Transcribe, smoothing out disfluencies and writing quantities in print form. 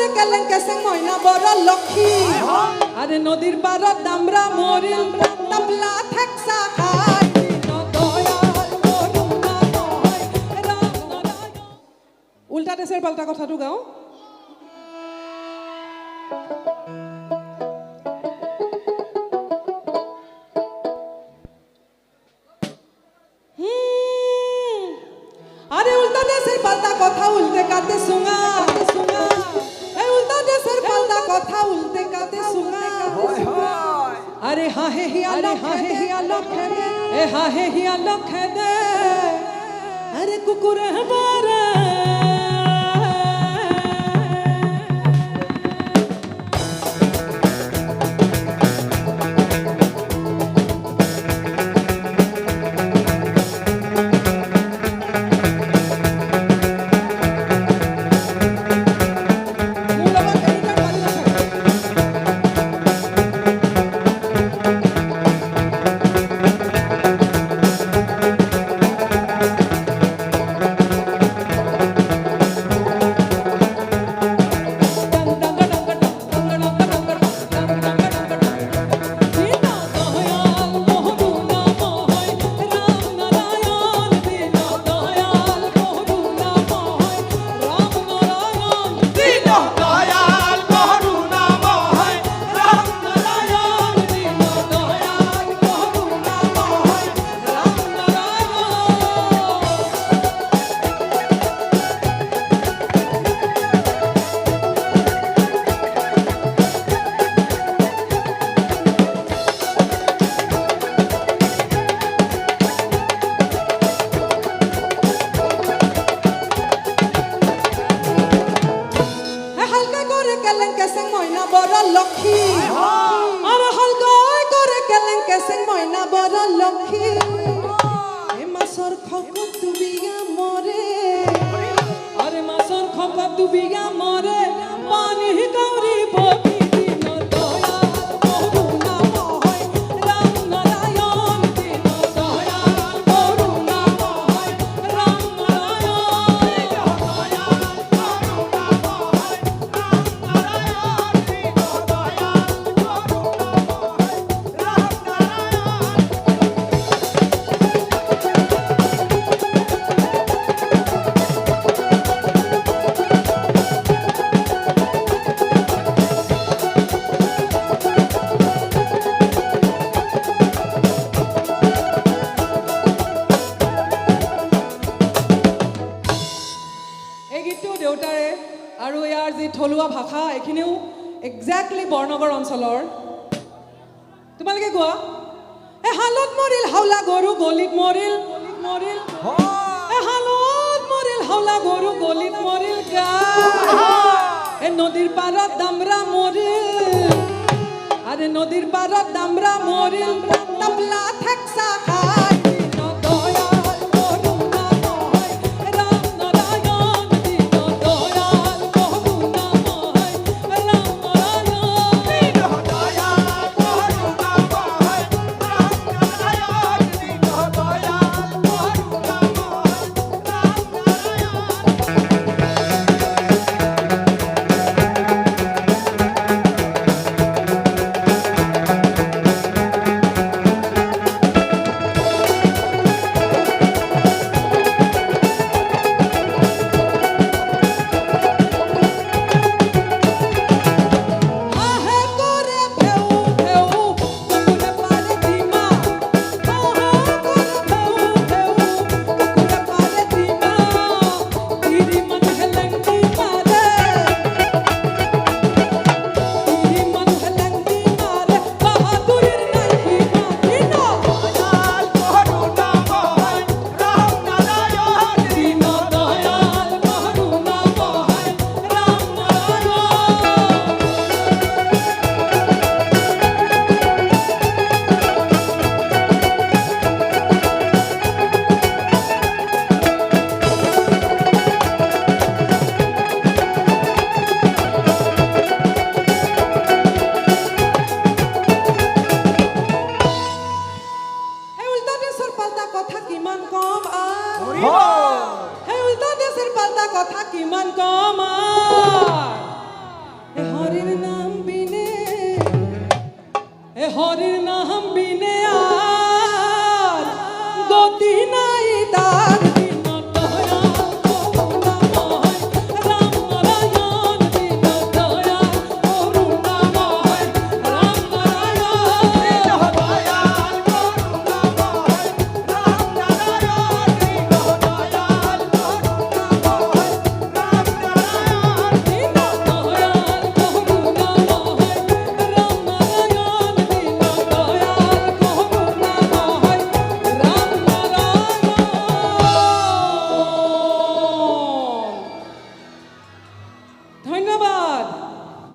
করে কেলেং কেসেং ময়না বড় লক্ষ্মী আরে নদীর পারত দামরা মরিল তাবলা থাকসা খাই উল্টা দেশের পাল্টা কথাটো গাও আরে উল্টা দেশের পাল্টা কথা উল্টে কাতে সুঙা এই উল্টা দেশের পাল্টা কথা উল্টে কাতে সুঙা আরে হাহে হিয়া লখে দে এ হাহে হিয়া লখে দে আরে কুকুরে মারে লক্ষ্মী আর হলগয় করে কেলেং কেসেং ময়না বড় লক্ষ্মী এ মাসর খক দুবিগা মরে আরে মাসর খক দুবিগা মরে পানি গৌরী বকি দিন দয়াল করুণা ময় রাম নারায়ণ দিন দয়াল করুণা ময় রাম নারায়ণ দয়াল করুণা ময় রাম নারায়ণ দেউতাৰে আৰু ইয়াৰ যি থলুৱা ভাষা এখিনিও এক্সাক্টলি বৰ্ণগৰ অঞ্চলৰ তোমালোকে কোৱা এ হালত মৰিল হাওলা গৰু গলিত মৰিল এ হালত মৰিল হাওলা গৰু গলিত মৰিল গা এ নদীৰ পাৰত দামৰা মৰিল আৰে নদীৰ পাৰত দামৰা মৰিল তাবলা থাকসা